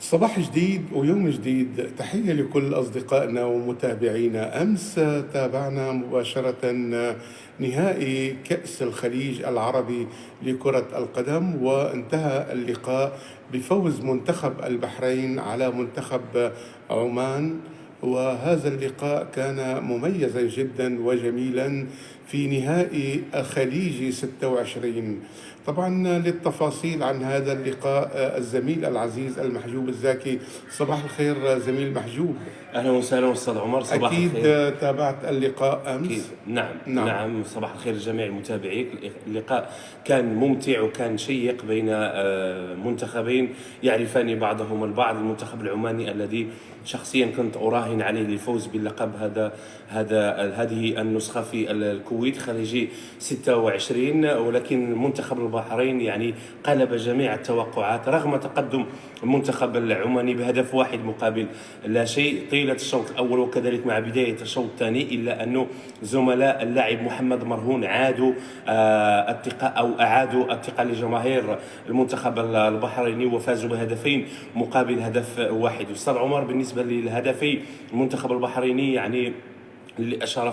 صباح جديد ويوم جديد، تحية لكل أصدقائنا ومتابعينا. أمس تابعنا مباشرة نهائي كأس الخليج العربي لكرة القدم، وانتهى اللقاء بفوز منتخب البحرين على منتخب عمان. وهذا اللقاء كان مميزا جدا وجميلا في نهائي خليجي 26. طبعا للتفاصيل عن هذا اللقاء الزميل العزيز المحجوب الزاكي. صباح الخير زميل محجوب. اهلا وسهلا استاذ عمر، صباح أكيد الخير. تابعت اللقاء أكيد. أمس. نعم نعم. نعم، صباح الخير لجميع المتابعين. اللقاء كان ممتع وكان شيق بين منتخبين يعرفان بعضهم البعض. المنتخب العماني الذي شخصيا كنت أراهن عليه للفوز باللقب هذه النسخة في الكويت خليجي 26، ولكن منتخب البحرين يعني قلب جميع التوقعات رغم تقدم المنتخب العماني بهدف واحد مقابل لا شيء طيلة الشوط الأول وكذلك مع بداية الشوط الثاني، إلا أنه زملاء اللاعب محمد مرهون عادوا أعادوا الثقة لجماهير المنتخب البحريني وفازوا بهدفين مقابل هدف واحد. أستاذ عمر، بالنسبة للهدفي المنتخب البحريني يعني اللي أشار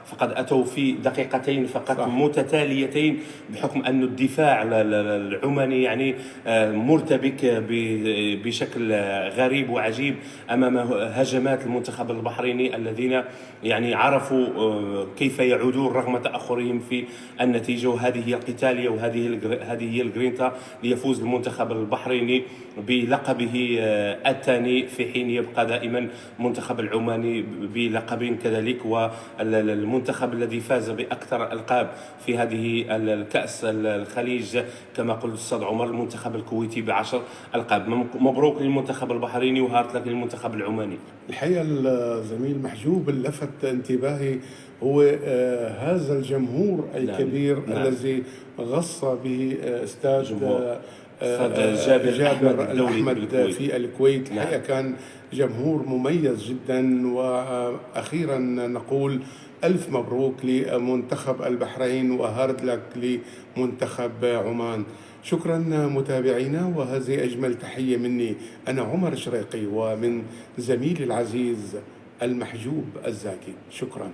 فقد أتوا في دقيقتين فقط صح. متتاليتين، بحكم أن الدفاع العماني يعني مرتبك بشكل غريب وعجيب أمام هجمات المنتخب البحريني الذين يعني عرفوا كيف يعودون رغم تأخرهم في النتيجة. وهذه هي القتالية وهذه هي الجرينتا ليفوز المنتخب البحريني بلقبه الثاني، في حين يبقى دائما المنتخب العماني بلقب كذلك، والمنتخب الذي فاز بأكثر ألقاب في هذه الكأس الخليج كما قلت أستاذ عمر المنتخب الكويتي ب10 ألقاب. مبروك للمنتخب البحريني وهارت لك للمنتخب العماني. الحقيقة الزميل محجوب اللي لفت انتباهي هو هذا الجمهور الكبير. نعم. الذي غص به استاد جابر الأحمد في الكويت. نعم. الحقيقة كان جمهور مميز جدا. وأخيرا نقول ألف مبروك لمنتخب البحرين وهارد لك لمنتخب عمان. شكرا متابعينا، وهذه أجمل تحية مني أنا عمر شريقي ومن زميلي العزيز المحجوب الزاكي. شكرا.